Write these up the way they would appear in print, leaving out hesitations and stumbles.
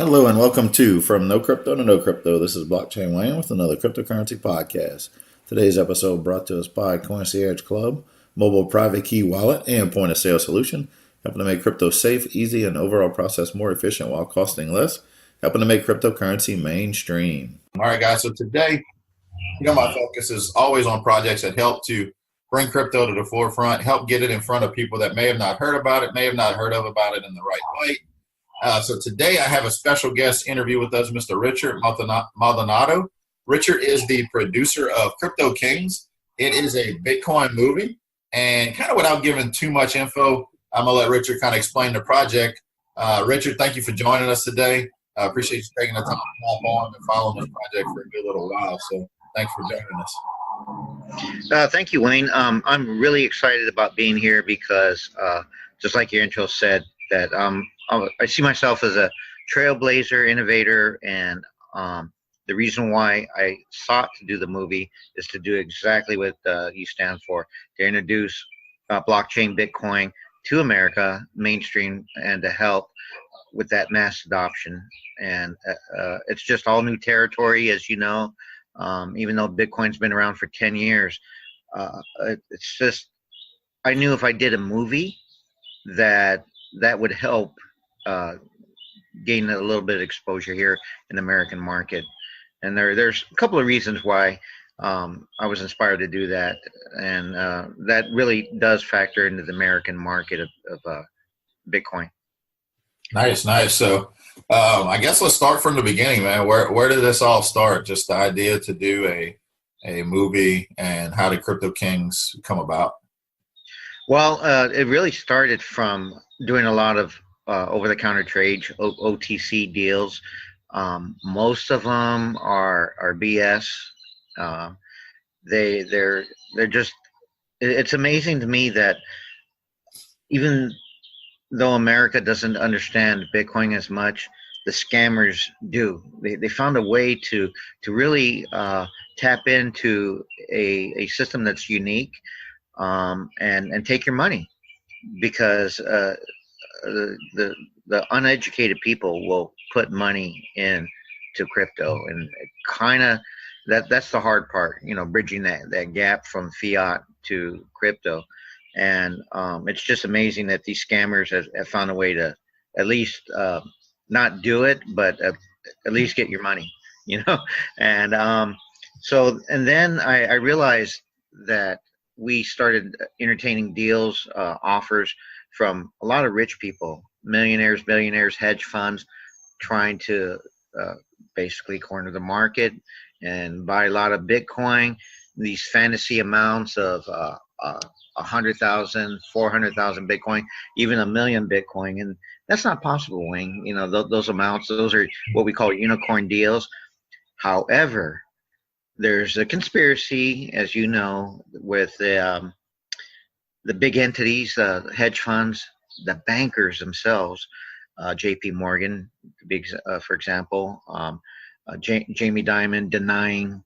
Hello and welcome to From No Crypto to No Crypto. This is Blockchain Wayne with another cryptocurrency podcast. Today's episode brought to us by Concierge Club, mobile private key wallet, and point of sale solution, helping to make crypto safe, easy, and overall process more efficient while costing less, helping to make cryptocurrency mainstream. All right, guys. So today, my focus is always on projects that help to bring crypto to the forefront, help get it in front of people that may have not heard about it, may have not heard about it in the right way. So today I have a special guest interview with us, Mr. Richard Maldonado. Richard is the producer of Crypto Kings. It is a Bitcoin movie. And kind of without giving too much info, I'm going to let Richard kind of explain the project. Richard, thank you for joining us today. I appreciate you taking the time to hop on and following this project for a good little while. So thanks for joining us. Thank you, Wayne. I'm really excited about being here because just like your intro said, that I see myself as a trailblazer, innovator, and the reason why I sought to do the movie is to do exactly what you stand for, to introduce blockchain Bitcoin to America, mainstream, and to help with that mass adoption. And it's just all new territory, as you know, even though Bitcoin's been around for 10 years. It's just, I knew if I did a movie that would help gain a little bit of exposure here in the American market. And there's a couple of reasons why I was inspired to do that. And that really does factor into the American market of Bitcoin. Nice. So I guess let's start from the beginning, man. Where did this all start? Just the idea to do a movie, and how did Crypto Kings come about? Well, it really started from doing a lot of over-the-counter trades, OTC deals. Most of them are BS. They're just. It's amazing to me that even though America doesn't understand Bitcoin as much, the scammers do. They found a way to really tap into a system that's unique, and take your money, because the uneducated people will put money into crypto, and kind of that's the hard part, bridging that gap from fiat to crypto. And it's just amazing that these scammers have found a way to at least not do it, but at least get your money, and and then I realized that we started entertaining deals, offers from a lot of rich people, millionaires, billionaires, hedge funds, trying to basically corner the market and buy a lot of Bitcoin, these fantasy amounts of 100,000, 400,000 Bitcoin, even 1,000,000 Bitcoin. And that's not possible, Wayne. Those amounts, those are what we call unicorn deals. However, there's a conspiracy, as you know, with the big entities, hedge funds, the bankers themselves, J.P. Morgan, for example, Jamie Dimon denying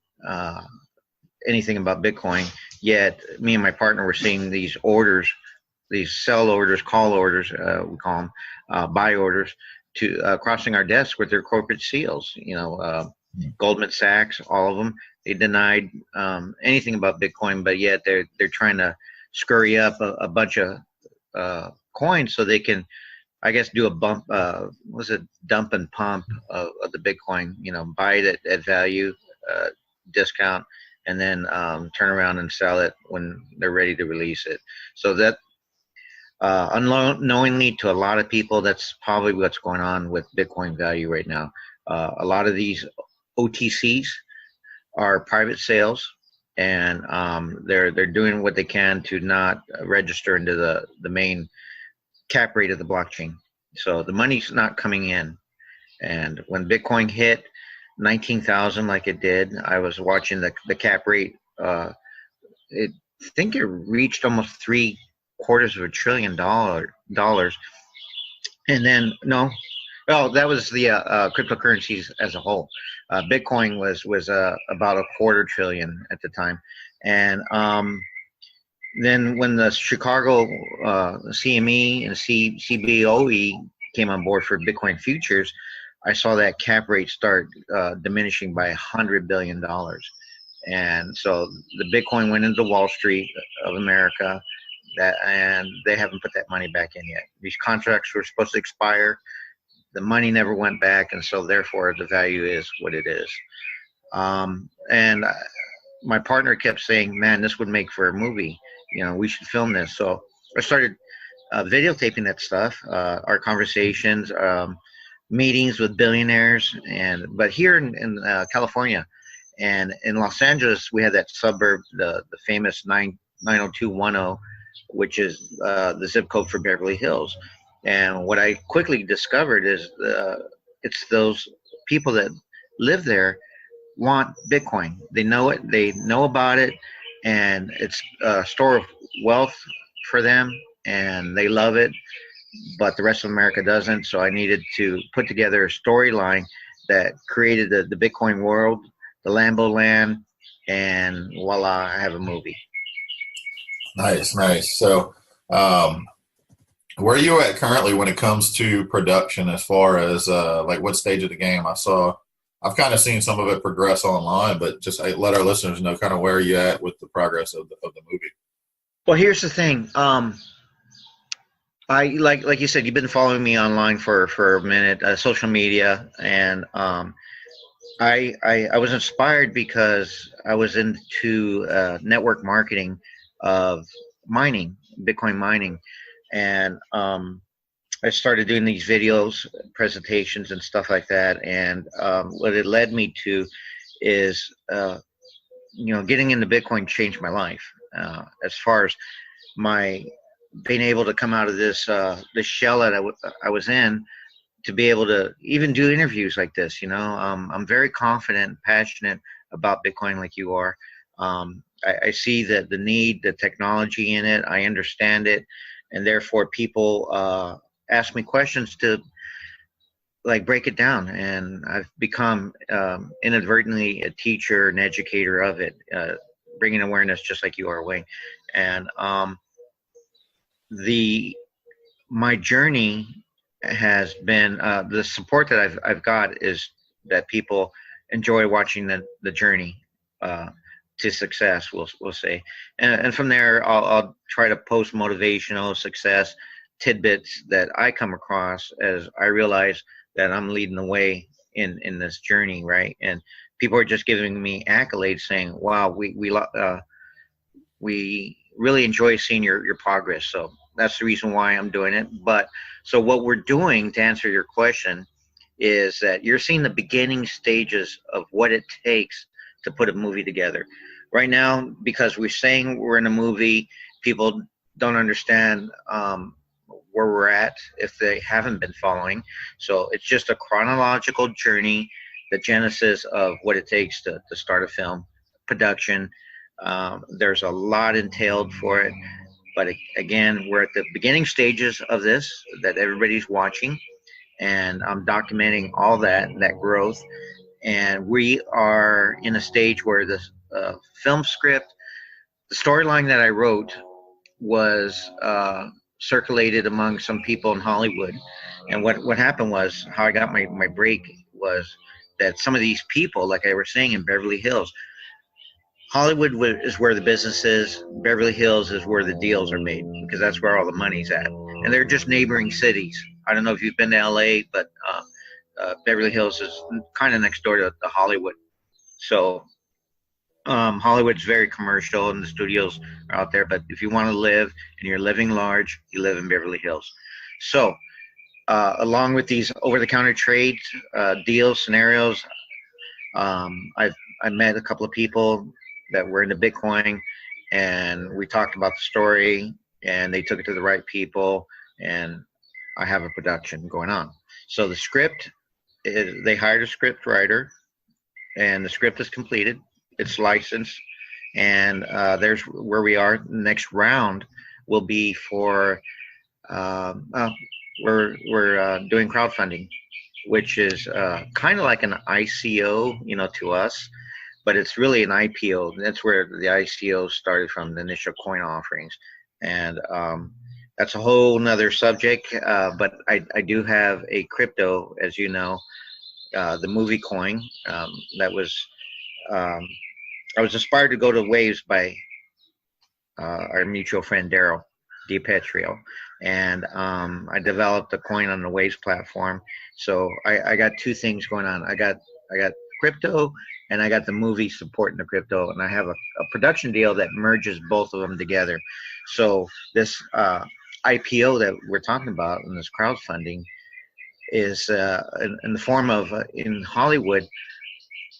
anything about Bitcoin. Yet me and my partner were seeing these orders, these sell orders, call orders, we call them, buy orders, to crossing our desk with their corporate seals. Goldman Sachs, all of them, they denied anything about Bitcoin, but yet they're trying to scurry up a bunch of coins so they can, I guess, do a bump, dump and pump of the Bitcoin, buy it at value, discount, and then turn around and sell it when they're ready to release it. So that unknowingly to a lot of people, that's probably what's going on with Bitcoin value right now. A lot of these OTCs are private sales, and they're doing what they can to not register into the main cap rate of the blockchain. So the money's not coming in. And when Bitcoin hit 19,000 like it did, I was watching the cap rate. I think it reached almost $750 billion. And then that was the cryptocurrencies as a whole. Bitcoin was about $250 billion at the time. And then when the Chicago CME and CBOE came on board for Bitcoin futures, I saw that cap rate start diminishing by $100 billion. And so the Bitcoin went into Wall Street of America, and they haven't put that money back in yet. These contracts were supposed to expire. The money never went back, and so therefore the value is what it is. And my partner kept saying, "Man, this would make for a movie. We should film this." So I started videotaping that stuff, our conversations, meetings with billionaires, but here in California and in Los Angeles, we had that suburb, the famous 90210, which is the zip code for Beverly Hills. And what I quickly discovered is it's those people that live there want Bitcoin. They know it, they know about it, and it's a store of wealth for them, and they love it, but the rest of America doesn't. So I needed to put together a storyline that created the Bitcoin world, the Lambo land, and voila, I have a movie. Nice. So, where are you at currently when it comes to production, as far as like what stage of the game? I've kind of seen some of it progress online, but just let our listeners know kind of where you at with the progress of the movie. Well, here's the thing. I like you said, you've been following me online for a minute, social media, and I was inspired because I was into network marketing of mining, Bitcoin mining, and I started doing these videos, presentations, and stuff like that. And what it led me to is, getting into Bitcoin changed my life. As far as my being able to come out of this shell that I was in, to be able to even do interviews like this. I'm very confident and passionate about Bitcoin like you are. I see the need, the technology in it. I understand it, and therefore people ask me questions to like break it down, and I've become inadvertently a teacher and educator of it, bringing awareness just like you are, Wayne. And my journey has been the support that I've got is that people enjoy watching the journey to success, we'll say, and from there I'll try to post motivational success tidbits that I come across as I realize that I'm leading the way in this journey, right? And people are just giving me accolades, saying, "Wow, we really enjoy seeing your progress." So that's the reason why I'm doing it. But so what we're doing, to answer your question, is that you're seeing the beginning stages of what it takes to put a movie together. Right now, because we're saying we're in a movie, people don't understand where we're at if they haven't been following. So it's just a chronological journey, the genesis of what it takes to start a film production. There's a lot entailed for it, but again, we're at the beginning stages of this that everybody's watching, and I'm documenting all that growth. And we are in a stage where the film script, the storyline that I wrote, was circulated among some people in Hollywood. And what happened was, how I got my break was that some of these people, like I was saying, in Beverly Hills, Hollywood is where the business is. Beverly Hills is where the deals are made, because that's where all the money's at. And they're just neighboring cities. I don't know if you've been to LA, but Beverly Hills is kind of next door to Hollywood. So Hollywood's very commercial, and the studios are out there. But if you want to live and you're living large, you live in Beverly Hills. So along with these over-the-counter trade deals, scenarios, I met a couple of people that were into Bitcoin, and we talked about the story, and they took it to the right people, and I have a production going on. So the script, they hired a script writer, and the script is completed. It's licensed, and there's where we are. The next round will be for we're doing crowdfunding, which is kind of like an ICO, to us, but it's really an IPO. That's where the ICO started from, the initial coin offerings, and that's a whole nother subject. But I do have a crypto, as you know, the Moviecoin. That was um, I was inspired to go to Waves by our mutual friend Daryl DiPetrio, and I developed a coin on the Waves platform. So I got two things going on. I got crypto, and I got the movie supporting the crypto, and I have a production deal that merges both of them together. So this IPO that we're talking about and this crowdfunding is in the form of in Hollywood.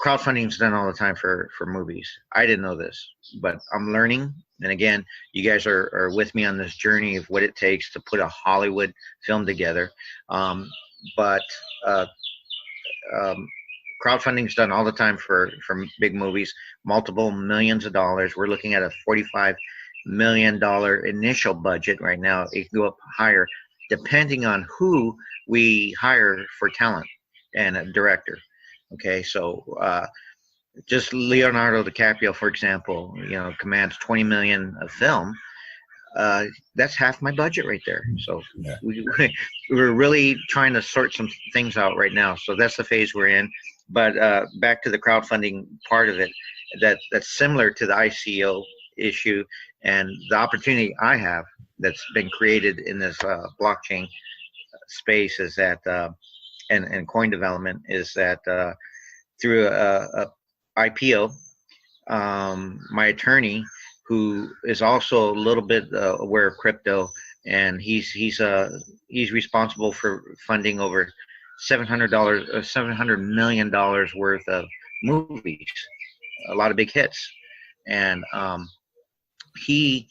Crowdfunding is done all the time for movies. I didn't know this, but I'm learning. And again, you guys are with me on this journey of what it takes to put a Hollywood film together. But um, crowdfunding is done all the time for big movies, multiple millions of dollars. We're looking at a $45 million initial budget right now. It can go up higher depending on who we hire for talent and a director. Okay, so just Leonardo DiCaprio, for example, commands 20 million a film. That's half my budget right there. So Yeah. we're really trying to sort some things out right now. So that's the phase we're in. But back to the crowdfunding part of it, that's similar to the ICO issue, and the opportunity I have that's been created in this blockchain space is that and coin development is that through a IPO, my attorney, who is also a little bit aware of crypto, and he's responsible for funding over $700 worth of movies, a lot of big hits, and he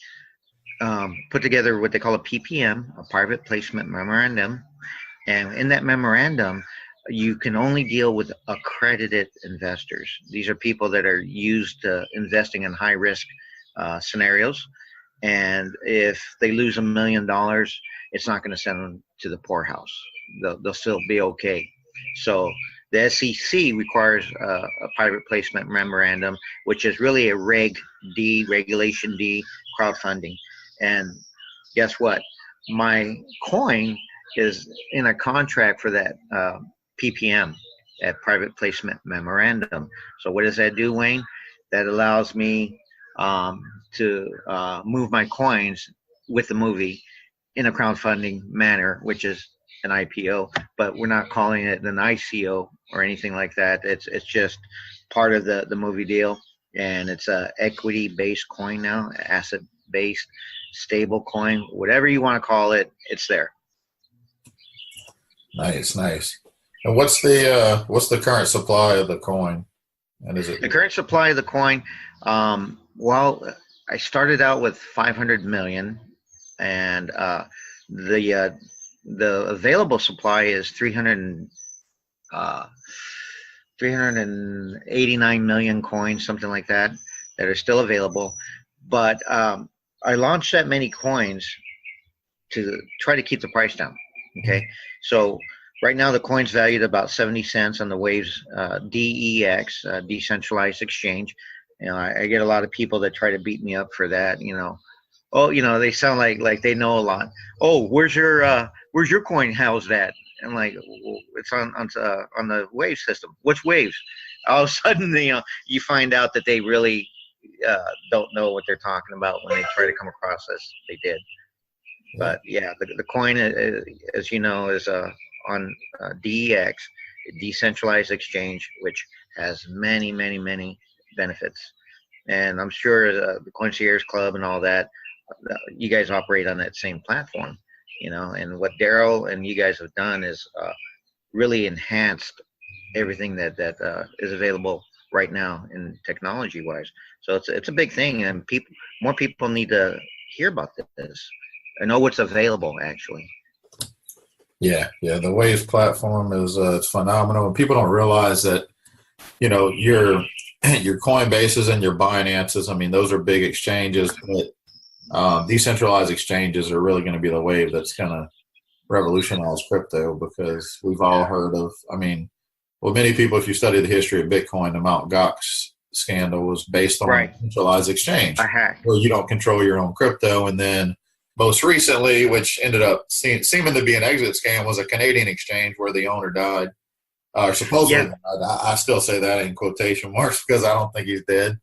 put together what they call a PPM, a private placement memorandum, and in that memorandum, you can only deal with accredited investors. These are people that are used to investing in high risk scenarios. And if they lose $1 million, it's not going to send them to the poorhouse. They'll still be okay. So the SEC requires a private placement memorandum, which is really a Regulation D crowdfunding. And guess what? My coin is in a contract for that PPM, that private placement memorandum. So what does that do, Wayne? That allows me to move my coins with the movie in a crowdfunding manner, which is an IPO, but we're not calling it an ICO or anything like that. It's just part of the movie deal, and it's a equity-based coin now, asset-based, stable coin, whatever you want to call it, it's there. Nice. And what's the current supply of the coin? And is it the current supply of the coin? Well, I started out with 500 million, and the available supply is 389 million coins, something like that are still available. But I launched that many coins to try to keep the price down. Okay, so right now the coin's valued about 70 cents on the Waves DEX, decentralized exchange. I get a lot of people that try to beat me up for that. Oh, they sound like they know a lot. Oh, where's your coin housed at? I'm like, well, it's on the Wave system. What's Waves? All of a sudden, you find out that they really don't know what they're talking about when they try to come across this. They did. But yeah, the coin, as you know, is on DEX, decentralized exchange, which has many, many, many benefits. And I'm sure the Concierge Club and all that, you guys operate on that same platform, and what Daryl and you guys have done is really enhanced everything that is available right now in technology wise. So it's a big thing, and more people need to hear about this. I know what's available actually. Yeah. The Waves platform is it's phenomenal, and people don't realize that your Coinbases and your Binances. I mean, those are big exchanges, but decentralized exchanges are really going to be the wave that's going to revolutionize crypto, because we've all heard of. I mean, well, many people, if you study the history of Bitcoin, the Mt. Gox scandal was based on a centralized exchange, where you don't control your own crypto, and then most recently, which ended up seeming to be an exit scam, was a Canadian exchange where the owner died. or supposedly Yeah, died. I still say that in quotation marks because I don't think he's dead.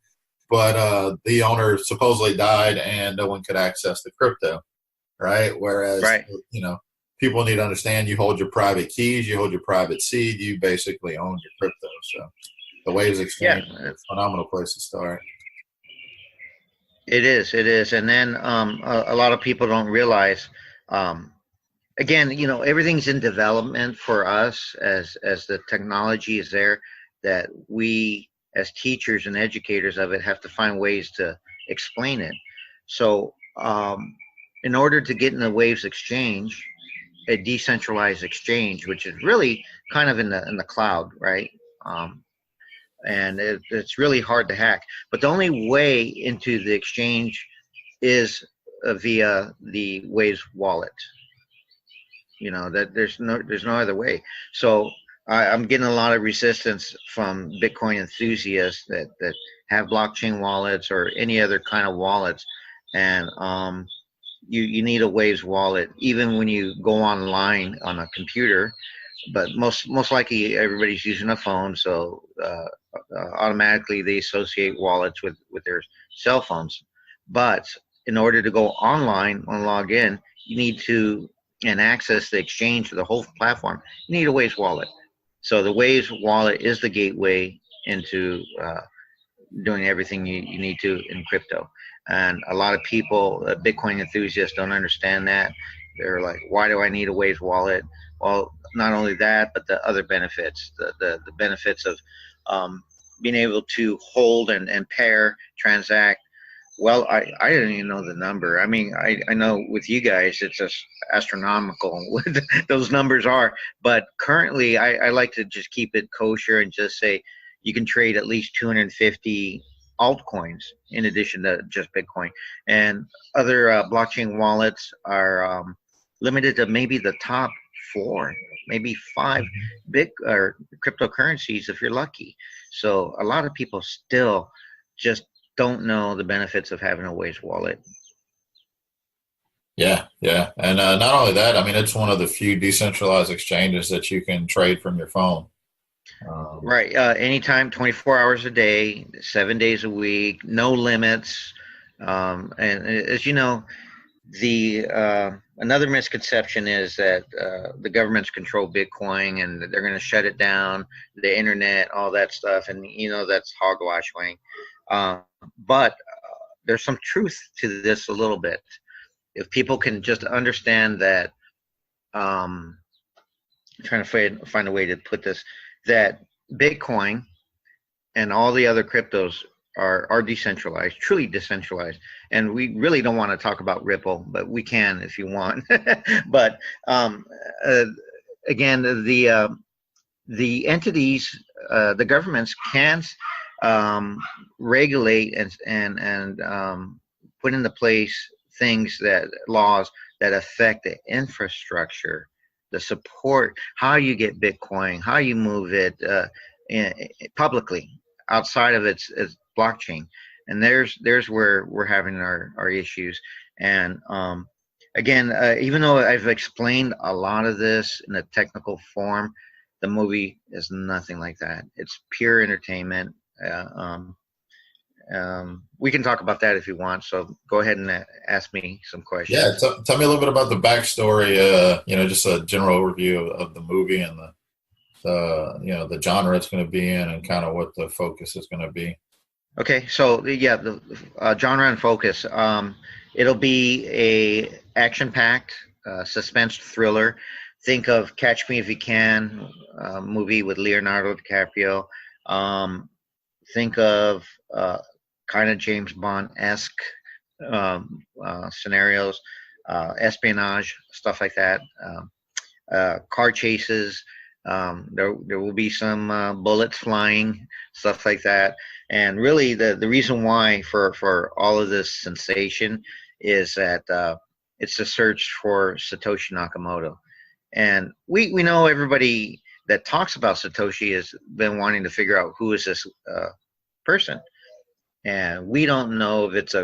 But the owner supposedly died, and no one could access the crypto, right? Whereas, right. you know, people need to understand you hold your private keys, you hold your private seed, you basically own your crypto. So the Waves Yeah, Exchange is a phenomenal place to start. it is. It is. And then a lot of people don't realize. Um, Again, everything's in development for us as the technology is there. That we, as teachers and educators of it, have to find ways to explain it. So, in order to get in the Waves exchange, a decentralized exchange, which is really kind of in the cloud, right? Um, and it's really hard to hack. But the only way into the exchange is via the Waves wallet. That there's no other way. So I'm getting a lot of resistance from Bitcoin enthusiasts that have blockchain wallets or any other kind of wallets, and you need a Waves wallet even when you go online on a computer. But most likely everybody's using a phone, so automatically they associate wallets with their cell phones. But in order to go online and log in, you need to and access the exchange or the whole platform. You need a Waves wallet. So the Waves wallet is the gateway into doing everything you need to in crypto. And a lot of people, Bitcoin enthusiasts, don't understand that. They're like, why do I need a Waves wallet? Well, not only that, but the other benefits, the benefits of being able to hold and pair, transact. Well, I didn't even know the number. I mean, I know with you guys, it's just astronomical what those numbers are. But currently, I like to just keep it kosher and just say you can trade at least 250 altcoins in addition to just Bitcoin. And other blockchain wallets are limited to maybe the top four, maybe five big or cryptocurrencies if you're lucky. So a lot of people still just don't know the benefits of having a Waves wallet. Yeah, yeah. And not only that, I mean, it's one of the few decentralized exchanges that you can trade from your phone. Um, Right. Anytime, 24 hours a day, 7 days a week, no limits. And as you know, the another misconception is that the governments control Bitcoin and they're going to shut it down, the internet, all that stuff, and that's hogwash, Wayne. Uh, but there's some truth to this a little bit. If people can just understand that, I'm trying to find a way to put this, that Bitcoin and all the other cryptos are decentralized, truly decentralized. And we really don't want to talk about Ripple, but we can if you want. But uh, again, the entities, the governments can regulate and put into place things that laws that affect the infrastructure, the support, how you get Bitcoin, how you move it publicly outside of its blockchain. And there's where we're having our issues. And again, even though I've explained a lot of this in a technical form, the movie is nothing like that. It's pure entertainment. Uh, um, we can talk about that if you want. So go ahead and ask me some yeah, questions. tell me a little bit about the backstory. Just a general overview of the movie and the genre it's going to be in, and kind of what the focus is going to be. Okay, so yeah, the genre and focus. It'll be a action-packed, suspense thriller. Think of Catch Me If You Can, movie with Leonardo DiCaprio. Um, think of kind of James Bond-esque scenarios, espionage, stuff like that. Car chases. There will be some bullets flying, stuff like that. And really, the reason why for all of this sensation is that it's a search for Satoshi Nakamoto. And we know everybody that talks about Satoshi has been wanting to figure out who is this person. And we don't know if it's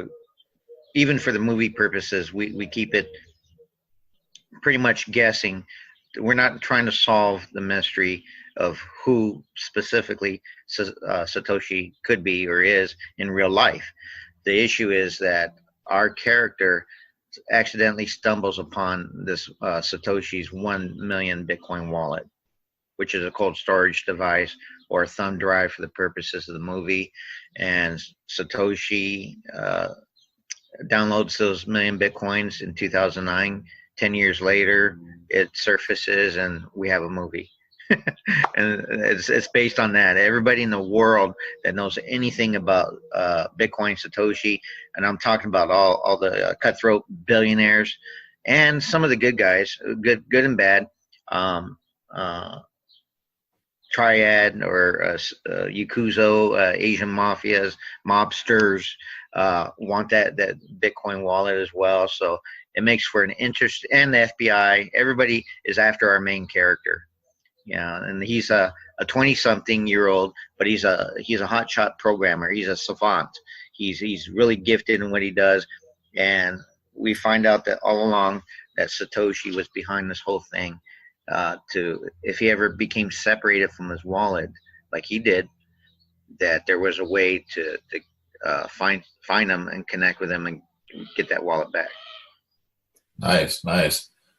even for the movie purposes, we keep it pretty much guessing. We're not trying to solve the mystery of who specifically Satoshi could be or is in real life. The issue is that our character accidentally stumbles upon this Satoshi's 1 million Bitcoin wallet, which is a cold storage device or a thumb drive for the purposes of the movie. And Satoshi downloads those million Bitcoins in 2009. 10 years later, it surfaces and we have a movie. And it's based on that. Everybody in the world that knows anything about Bitcoin, Satoshi, and I'm talking about all the cutthroat billionaires and some of the good guys, good and bad, triad or Yakuza, Asian mafias, mobsters want that Bitcoin wallet as well. So it makes for an interest, and the FBI, everybody is after our main character. Yeah, and he's a 20-something-year-old, but he's a hotshot programmer. He's a savant. He's really gifted in what he does, and we find out that all along that Satoshi was behind this whole thing. If he ever became separated from his wallet, like he did, that there was a way to find him and connect with him and get that wallet back. Nice.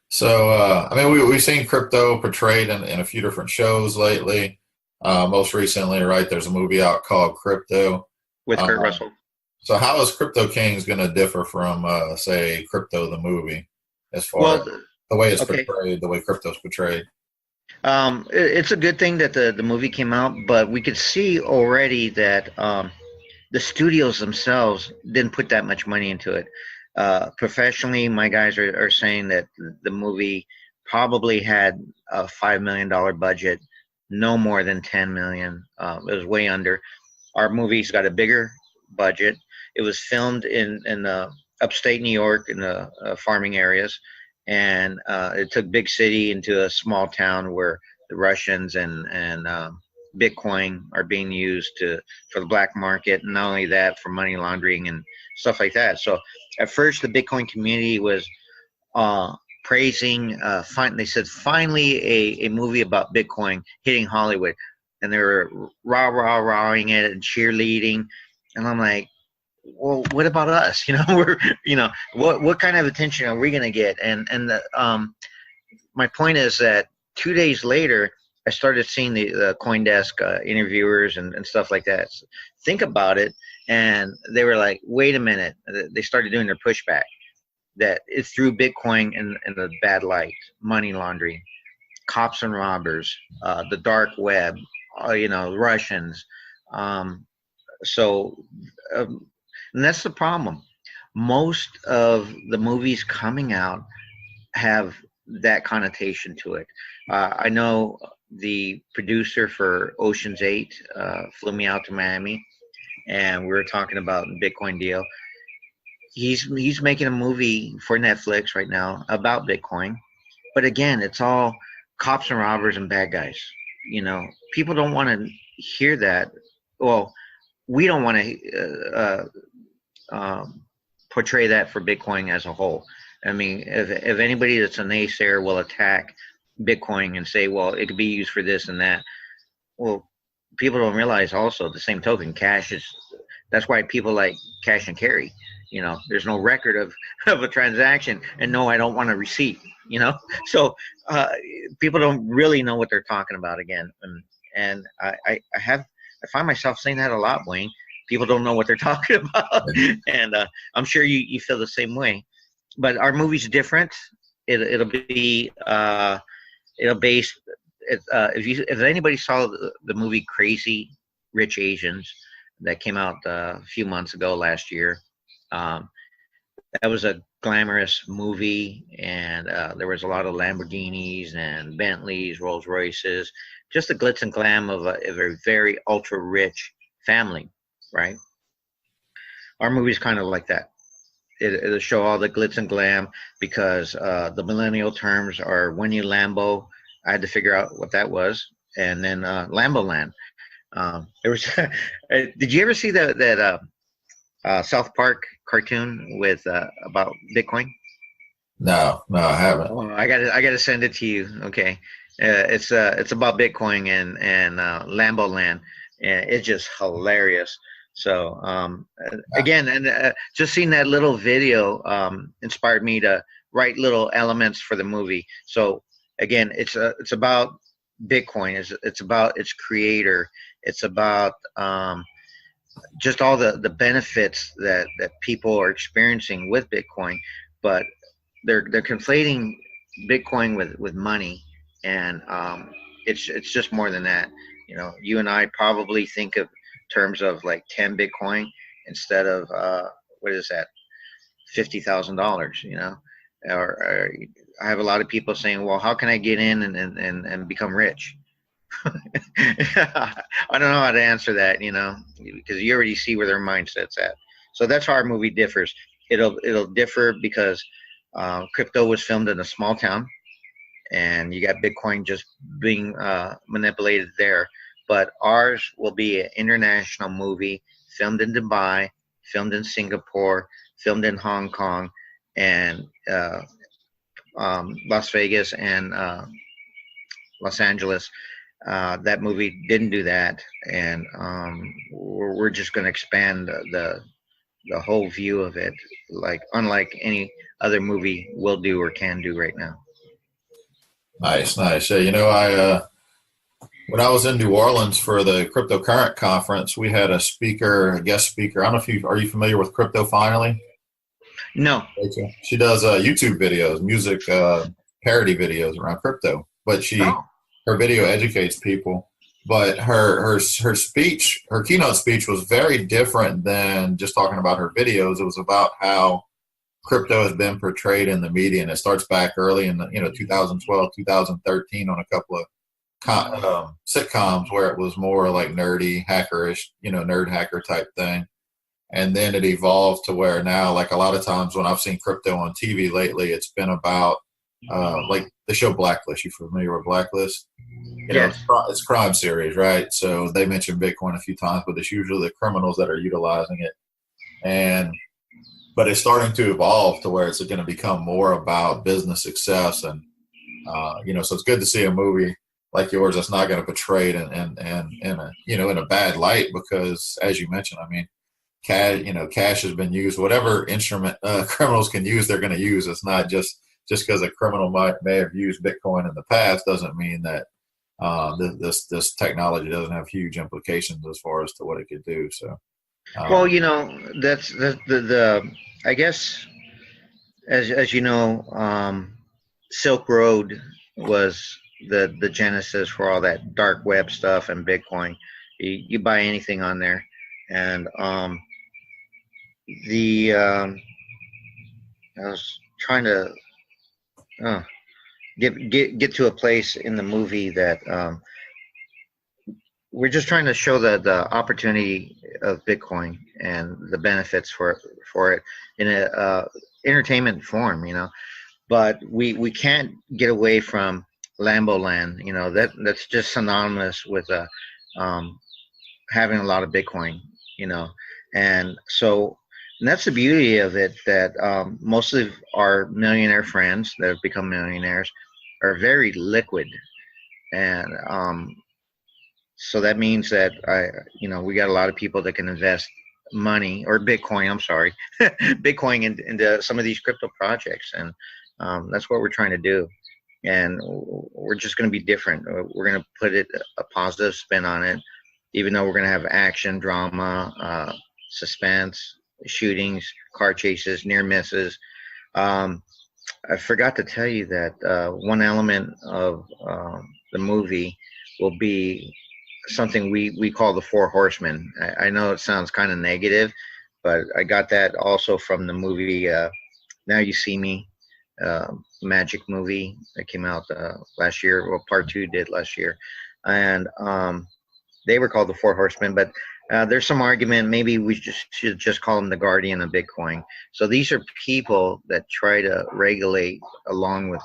So, I mean, we've seen crypto portrayed in a few different shows lately. Most recently, right, there's a movie out called Crypto. With Kurt Russell. So how is Crypto Kings going to differ from, say, Crypto the movie as far as the way it's portrayed, the way crypto's portrayed? It's a good thing that the movie came out, but we could see already that the studios themselves didn't put that much money into it. Professionally, my guys are saying that the movie probably had a $5 million budget, no more than 10 million. It was way under. Our movie's got a bigger budget. It was filmed in upstate New York in the farming areas, and it took big city into a small town where the Russians and Bitcoin are being used for the black market, and not only that, for money laundering and stuff like that. So at first, the Bitcoin community was praising. They said finally a movie about Bitcoin hitting Hollywood, and they were rah-ing it and cheerleading. And I'm like, well, what about us? What kind of attention are we gonna get? And my point is that 2 days later, I started seeing the CoinDesk interviewers and stuff like that. So think about it, and they were like, wait a minute. They started doing their pushback that it threw Bitcoin in a bad light, money laundering, cops and robbers, the dark web, Russians. And that's the problem. Most of the movies coming out have that connotation to it. I know the producer for Ocean's 8 flew me out to Miami, and we were talking about the Bitcoin deal. He's making a movie for Netflix right now about Bitcoin, but again, it's all cops and robbers and bad guys. People don't want to hear that. Well, we don't want to portray that for Bitcoin as a whole. I mean, if anybody that's a naysayer will attack Bitcoin and say, well, it could be used for this and that. Well, people don't realize also the same token, that's why people like cash and carry. There's no record of a transaction, and no, I don't want a receipt, So people don't really know what they're talking about again. And I find myself saying that a lot, Wayne. People don't know what they're talking about. And I'm sure you feel the same way. But our movie's different. It'll be if anybody saw the movie Crazy Rich Asians that came out a few months ago last year, that was a glamorous movie, and there was a lot of Lamborghinis and Bentleys, Rolls Royces, just the glitz and glam of a very ultra rich family, right? Our movie's kind of like that. It'll show all the glitz and glam because the millennial terms are when you Lambo. I had to figure out what that was, and then Lambo Land. There was. Did you ever see that South Park cartoon with about Bitcoin? No, I haven't. Oh, I gotta send it to you. Okay, It's about Bitcoin and Lambo Land, and it's just hilarious. So again, and just seeing that little video inspired me to write little elements for the movie. So again, it's about Bitcoin. It's about its creator. It's about just all the benefits that people are experiencing with Bitcoin, but they're conflating Bitcoin with money, and it's just more than that. You know, you and I probably think of terms of like 10 Bitcoin instead of what is that, $50,000. You know, or I have a lot of people saying, well, how can I get in and become rich? I don't know how to answer that, you know, because you already see where their mindset's at. So that's how our movie differs. It'll differ because crypto was filmed in a small town, and you got Bitcoin just being manipulated there. But ours will be an international movie, filmed in Dubai, filmed in Singapore, filmed in Hong Kong, and Las Vegas and Los Angeles. That movie didn't do that, and we're just going to expand the whole view of it, like unlike any other movie will do or can do right now. Nice, nice. Yeah, you know, I when I was in New Orleans for the cryptocurrency conference, we had a speaker, a guest speaker. I don't know if you are you familiar with Crypto Finally? No. Okay. She does YouTube videos, music parody videos around crypto, but Oh. her video educates people. But her speech, her keynote speech, was very different than just talking about her videos. It was about how crypto has been portrayed in the media, and it starts back early in 2012, 2013 on a couple of sitcoms where it was more like nerdy, hackerish, nerd hacker type thing. And then it evolved to where now, like a lot of times when I've seen crypto on TV lately, it's been about like the show Blacklist. You familiar with Blacklist? Yes. It's crime series, right? So they mentioned Bitcoin a few times, but it's usually the criminals that are utilizing it. But it's starting to evolve to where it's going to become more about business success, and so it's good to see a movie like yours that's not going to portray it in a bad light, because as you mentioned, I mean, cash has been used. Whatever instrument criminals can use, they're going to use. It's not just because a criminal may have used Bitcoin in the past doesn't mean that this technology doesn't have huge implications as far as to what it could do. So, Well, that's the I guess as you know, Silk Road was the genesis for all that dark web stuff and Bitcoin. You buy anything on there, and the I was trying to get to a place in the movie that we're just trying to show the opportunity of Bitcoin and the benefits for it in a entertainment form, But we can't get away from Lambo Land, that's just synonymous with having a lot of Bitcoin, and so. And that's the beauty of it, that most of our millionaire friends that have become millionaires are very liquid. And so that means that we got a lot of people that can invest money or Bitcoin, I'm sorry, Bitcoin into some of these crypto projects. And that's what we're trying to do. And we're just going to be different. We're going to put a positive spin on it, even though we're going to have action, drama, suspense, shootings, car chases, near misses. I forgot to tell you that one element of the movie will be something we call the Four Horsemen. I know it sounds kind of negative, but I got that also from the movie Now You See Me, magic movie that came out last year. Well, part 2 did last year. And they were called the Four Horsemen, but there's some argument maybe we should just call them the Guardian of Bitcoin. So these are people that try to regulate, along with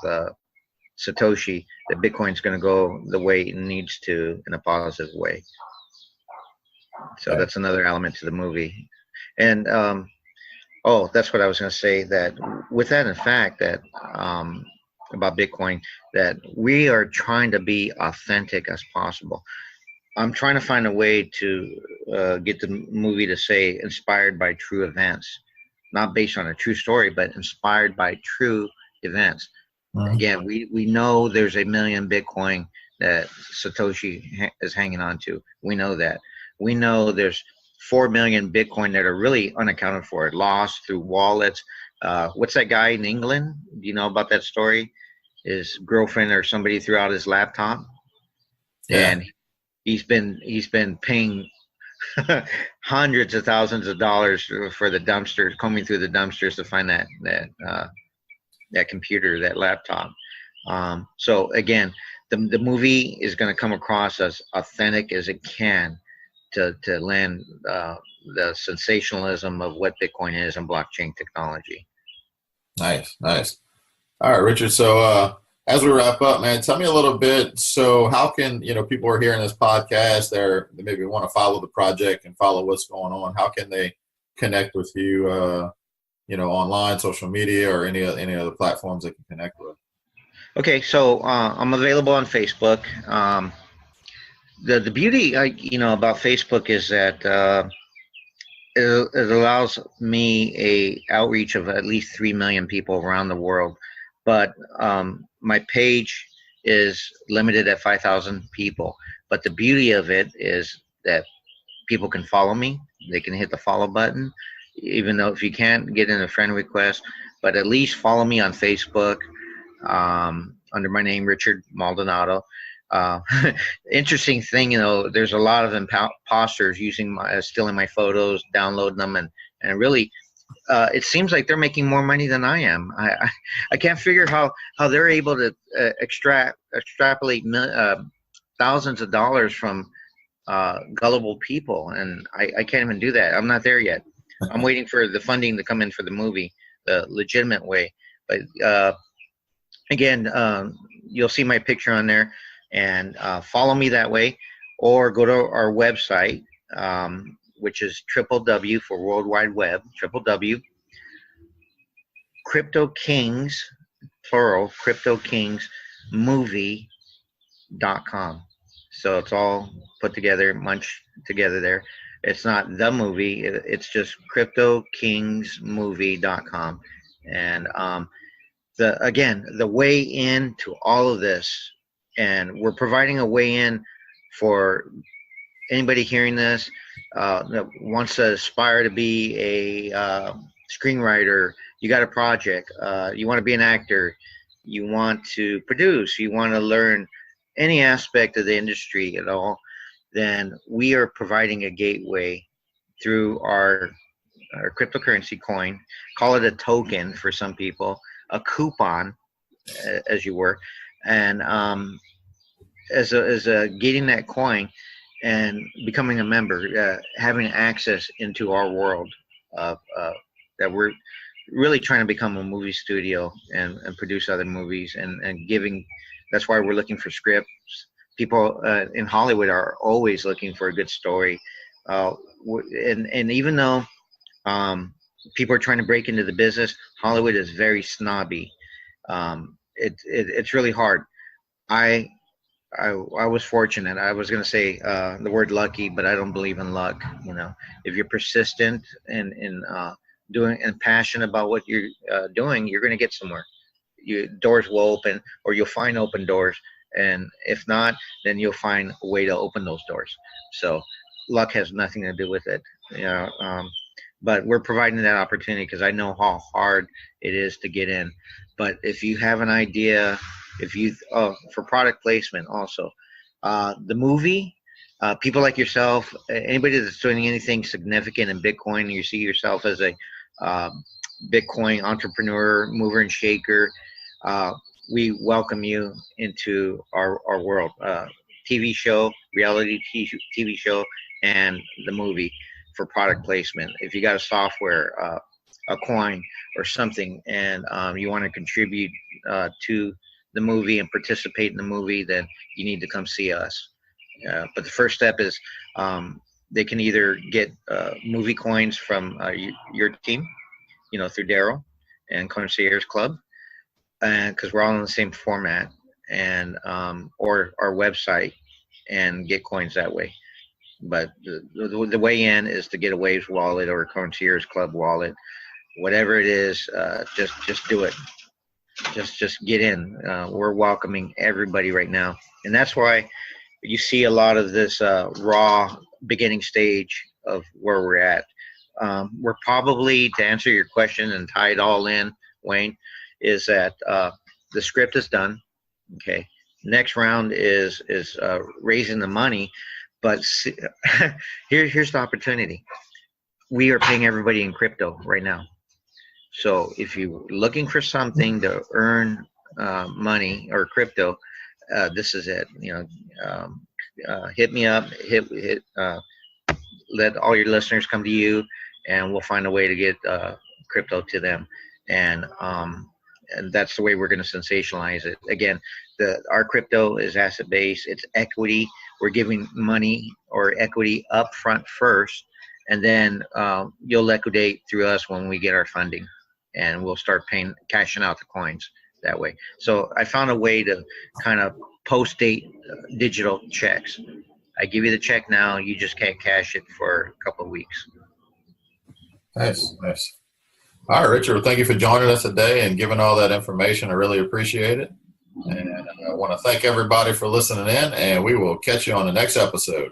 Satoshi, that Bitcoin's going to go the way it needs to in a positive way. So that's another element to the movie. And that's what I was going to say, that with that in fact, that about Bitcoin that we are trying to be authentic as possible. I'm trying to find a way to get the movie to say inspired by true events, not based on a true story, but inspired by true events. Mhm. Again, we know there's a million Bitcoin that Satoshi is hanging on to. We know that. We know there's 4 million Bitcoin that are really unaccounted for, lost through wallets. What's that guy in England? Do you know about that story? His girlfriend or somebody threw out his laptop, Yeah. and he's been paying hundreds of thousands of dollars for the dumpsters, combing through the dumpsters to find that computer, that laptop. So again, the movie is going to come across as authentic as it can to land the sensationalism of what Bitcoin is and blockchain technology. Nice, nice. All right, Richard. So as we wrap up, man, tell me a little bit. So how can, people are hearing this podcast, they maybe want to follow the project and follow what's going on. How can they connect with you, online, social media, or any other platforms they can connect with? Okay, so I'm available on Facebook. The beauty, about Facebook is that it allows me a outreach of at least 3 million people around the world, but my page is limited at 5,000 people. But the beauty of it is that people can follow me. They can hit the follow button, even though if you can't get in a friend request, but at least follow me on Facebook under my name, Richard Maldonado. Uh, Interesting thing, there's a lot of imposters using stealing my photos, downloading them, and really, it seems like they're making more money than I am. I can't figure how they're able to extrapolate thousands of dollars from gullible people, and I can't even do that. I'm not there yet. I'm waiting for the funding to come in for the movie, the legitimate way. But again, you'll see my picture on there, and follow me that way, or go to our website, which is www for World Wide Web, www Crypto Kings, plural, Crypto Kings movie.com. So it's all put together, munched together there. It's not the movie, it's just cryptokingsmovie.com. And the way into all of this, and we're providing a way in for anybody hearing this that wants to aspire to be a screenwriter. You got a project, you want to be an actor, you want to produce, you want to learn any aspect of the industry at all, then we are providing a gateway through our cryptocurrency coin. Call it a token for some people, a coupon, as you were, and as a getting that coin and becoming a member, having access into our world that we're really trying to become a movie studio and produce other movies and giving. That's why we're looking for scripts. People in Hollywood are always looking for a good story, and even though people are trying to break into the business, Hollywood is very snobby. It's really hard. I I was fortunate. I was going to say the word lucky, but I don't believe in luck. If you're persistent and doing and passionate about what you're doing, you're going to get somewhere. Doors will open, or you'll find open doors, and if not, then you'll find a way to open those doors. So, luck has nothing to do with it. You know, but we're providing that opportunity because I know how hard it is to get in. But if you have an idea, if you for product placement also, the movie, people like yourself, anybody that's doing anything significant in Bitcoin, you see yourself as a uh, Bitcoin entrepreneur, mover and shaker, we welcome you into our world. TV show, reality TV show, and the movie for product placement. If you got a software, a coin, or something, and you want to contribute to the movie and participate in the movie, then you need to come see us. But the first step is they can either get movie coins from your team, through Daryl and Concierge Club, and because we're all in the same format, and or our website, and get coins that way. But the way in is to get a Waves wallet or a Concierge Club wallet, whatever it is. Just do it. Just get in. We're welcoming everybody right now, and that's why you see a lot of this raw beginning stage of where we're at. We're probably, to answer your question and tie it all in, Wayne, is that the script is done. Okay. Next round is raising the money, but here's the opportunity. We are paying everybody in crypto right now. So if you're looking for something to earn money or crypto, this is it. Hit me up. Let all your listeners come to you, and we'll find a way to get crypto to them. And that's the way we're going to sensationalize it. Again, our crypto is asset based. It's equity. We're giving money or equity up front first, and then you'll liquidate through us when we get our funding, and we'll start cashing out the coins that way. So I found a way to kind of post-date digital checks. I give you the check now. You just can't cash it for a couple of weeks. Nice. All right, Richard, thank you for joining us today and giving all that information. I really appreciate it. And I want to thank everybody for listening in, and we will catch you on the next episode.